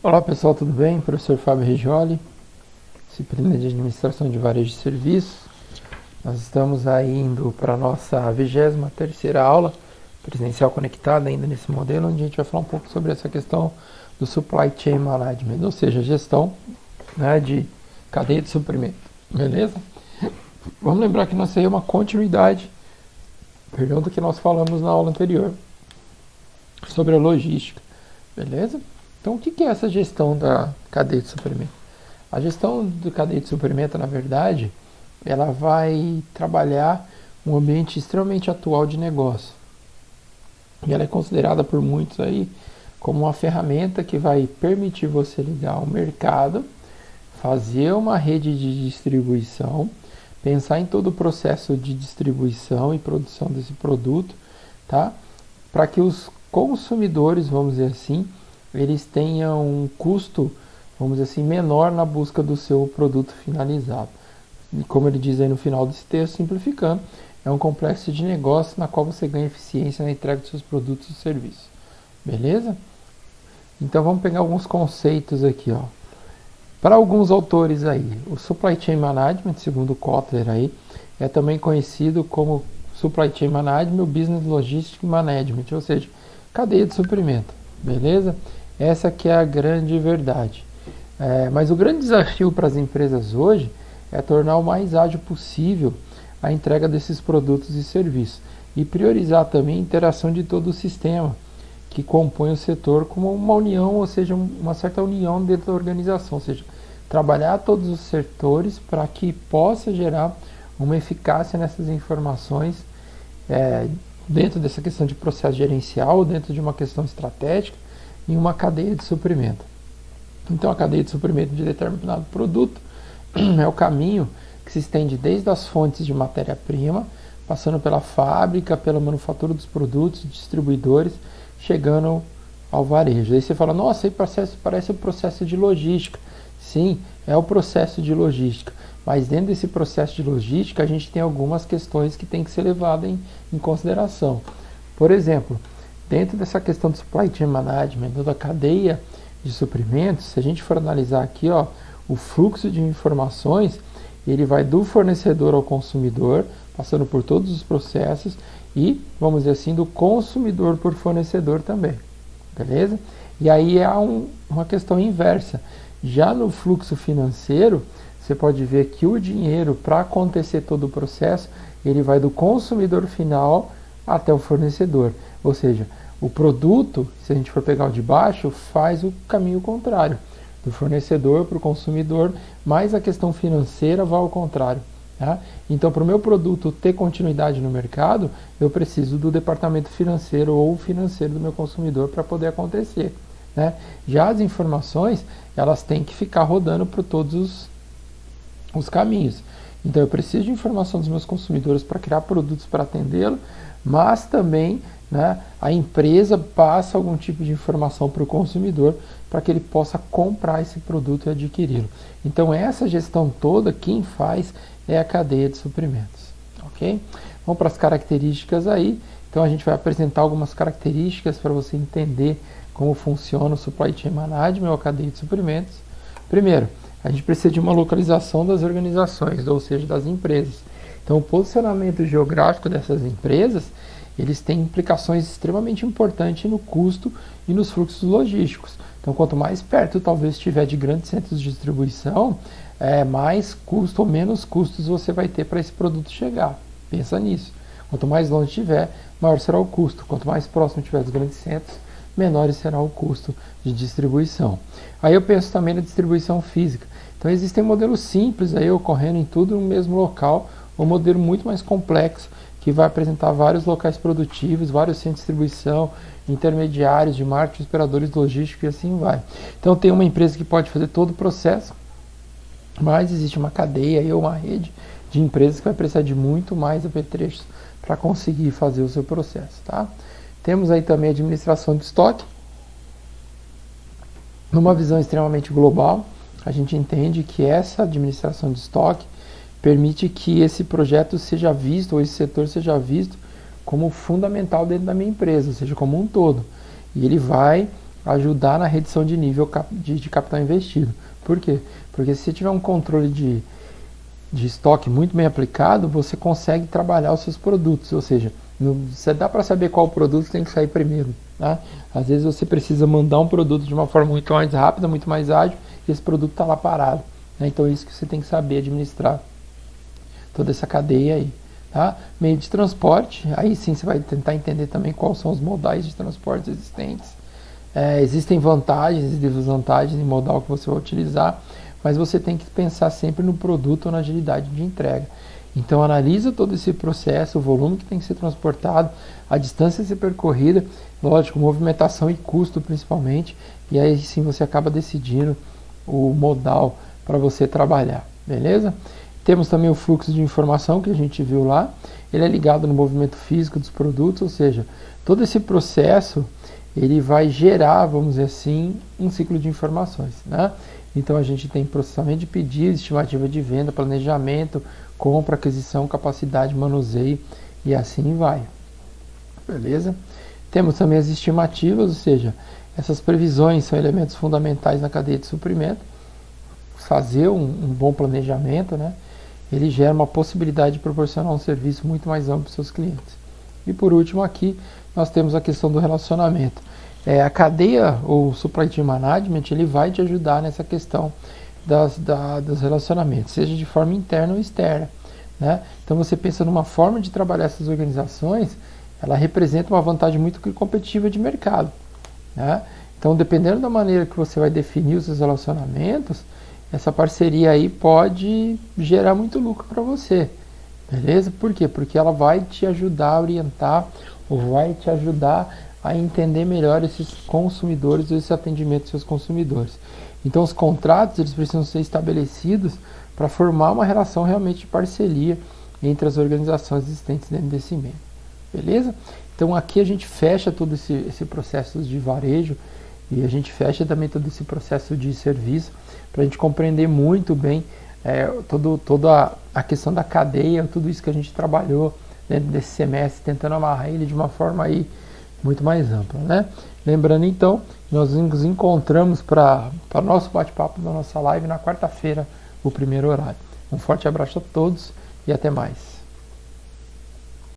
Olá pessoal, tudo bem? Professor Fábio Regioli, disciplina de Administração de Varejo de Serviços. Nós estamos aí indo para a nossa 23ª aula, presencial conectada ainda nesse modelo, onde a gente vai falar um pouco sobre essa questão do Supply Chain Management, ou seja, gestão, né, de cadeia de suprimento, beleza? Vamos lembrar que nós aí é uma continuidade, do que nós falamos na aula anterior, sobre a logística, beleza? Então, o que é essa gestão da cadeia de suprimento? A gestão da cadeia de suprimento, na verdade, ela vai trabalhar um ambiente extremamente atual de negócio. E ela é considerada por muitos aí como uma ferramenta que vai permitir você ligar ao mercado, fazer uma rede de distribuição, pensar em todo o processo de distribuição e produção desse produto, tá? Para que os consumidores, vamos dizer assim, eles tenham um custo, vamos dizer assim, menor na busca do seu produto finalizado. E como ele diz aí no final desse texto, simplificando, é um complexo de negócio na qual você ganha eficiência na entrega dos seus produtos e serviços. Beleza? Então vamos pegar alguns conceitos aqui, ó. Para alguns autores aí, o Supply Chain Management, segundo o Kotler aí, é também conhecido como Supply Chain Management ou Business Logistics Management, ou seja, cadeia de suprimento. Beleza? Essa que é a grande verdade. Mas o grande desafio para as empresas hoje é tornar o mais ágil possível a entrega desses produtos e serviços e priorizar também a interação de todo o sistema que compõe o setor como uma união, ou seja, uma certa união dentro da organização, ou seja, trabalhar todos os setores para que possa gerar uma eficácia nessas informações dentro dessa questão de processo gerencial, dentro de uma questão estratégica, em uma cadeia de suprimento. Então, a cadeia de suprimento de determinado produto é o caminho que se estende desde as fontes de matéria-prima, passando pela fábrica, pela manufatura dos produtos, distribuidores, chegando ao varejo. Aí você fala, nossa, aí parece o processo de logística. Sim, é o processo de logística. Mas dentro desse processo de logística, a gente tem algumas questões que tem que ser levadas em consideração. Por exemplo, dentro dessa questão do supply chain management, da cadeia de suprimentos, se a gente for analisar aqui, ó, o fluxo de informações, ele vai do fornecedor ao consumidor, passando por todos os processos e, vamos dizer assim, do consumidor por fornecedor também, beleza? E aí é uma questão inversa. Já no fluxo financeiro, você pode ver que o dinheiro, para acontecer todo o processo, ele vai do consumidor final até o fornecedor. Ou seja, o produto, se a gente for pegar o de baixo, faz o caminho contrário, do fornecedor para o consumidor, mas a questão financeira vai ao contrário. Tá? Então, para o meu produto ter continuidade no mercado, eu preciso do departamento financeiro ou financeiro do meu consumidor para poder acontecer. Né? Já as informações, elas têm que ficar rodando por todos os caminhos. Então, eu preciso de informação dos meus consumidores para criar produtos para atendê-lo, mas também, né, a empresa passa algum tipo de informação para o consumidor para que ele possa comprar esse produto e adquiri-lo. Então, essa gestão toda, quem faz é a cadeia de suprimentos. Ok? Vamos para as características aí. Então, a gente vai apresentar algumas características para você entender como funciona o Supply Chain Management ou a cadeia de suprimentos. Primeiro, a gente precisa de uma localização das organizações, ou seja, das empresas. Então, o posicionamento geográfico dessas empresas, eles têm implicações extremamente importantes no custo e nos fluxos logísticos. Então, quanto mais perto talvez estiver de grandes centros de distribuição, mais custo ou menos custos você vai ter para esse produto chegar. Pensa nisso. Quanto mais longe estiver, maior será o custo. Quanto mais próximo estiver dos grandes centros, menor será o custo de distribuição. Aí eu penso também na distribuição física. Então, existem modelos simples aí ocorrendo em tudo no mesmo local, um modelo muito mais complexo, que vai apresentar vários locais produtivos, vários centros de distribuição, intermediários de marketing, operadores logísticos e assim vai. Então, tem uma empresa que pode fazer todo o processo, mas existe uma cadeia e uma rede de empresas que vai precisar de muito mais apetrechos para conseguir fazer o seu processo. Tá? Temos aí também a administração de estoque. Numa visão extremamente global, a gente entende que essa administração de estoque permite que esse projeto seja visto, ou esse setor seja visto como fundamental dentro da minha empresa, ou seja, como um todo. E ele vai ajudar na redução de nível de capital investido. Por quê? Porque se você tiver um controle de estoque muito bem aplicado, você consegue trabalhar os seus produtos, ou seja, você dá para saber qual produto tem que sair primeiro. Tá? Às vezes você precisa mandar um produto de uma forma muito mais rápida, muito mais ágil, e esse produto está lá parado. Né? Então é isso que você tem que saber administrar toda essa cadeia aí. Tá? Meio de transporte, aí sim você vai tentar entender também quais são os modais de transporte existentes. Existem vantagens e desvantagens em modal que você vai utilizar, mas você tem que pensar sempre no produto ou na agilidade de entrega. Então analisa todo esse processo, o volume que tem que ser transportado, a distância a ser percorrida, lógico, movimentação e custo principalmente, e aí sim você acaba decidindo o modal para você trabalhar, beleza? Temos também o fluxo de informação que a gente viu lá, ele é ligado no movimento físico dos produtos, ou seja, todo esse processo ele vai gerar, vamos dizer assim, um ciclo de informações, né? Então a gente tem processamento de pedidos, estimativa de venda, planejamento, compra, aquisição, capacidade, manuseio e assim vai, beleza? Temos também as estimativas, ou seja, essas previsões são elementos fundamentais na cadeia de suprimento. Fazer um bom planejamento, né? Ele gera uma possibilidade de proporcionar um serviço muito mais amplo para os seus clientes. E por último aqui, nós temos a questão do relacionamento. A cadeia ou supply chain management, ele vai te ajudar nessa questão dos relacionamentos, seja de forma interna ou externa. Né? Então você pensa numa forma de trabalhar essas organizações, ela representa uma vantagem muito competitiva de mercado. Né? Então dependendo da maneira que você vai definir os seus relacionamentos, essa parceria aí pode gerar muito lucro para você. Beleza? Por quê? Porque ela vai te ajudar a orientar ou vai te ajudar a entender melhor esses consumidores, esse atendimento dos seus consumidores. Então os contratos eles precisam ser estabelecidos para formar uma relação realmente de parceria entre as organizações existentes dentro desse meio. Beleza? Então aqui a gente fecha todo esse processo de varejo e a gente fecha também todo esse processo de serviço para a gente compreender muito bem toda a questão da cadeia, tudo isso que a gente trabalhou dentro desse semestre, tentando amarrar ele de uma forma aí muito mais ampla, né? Lembrando então, nós nos encontramos para nosso bate-papo da nossa live na quarta-feira, o primeiro horário. Um forte abraço a todos e até mais.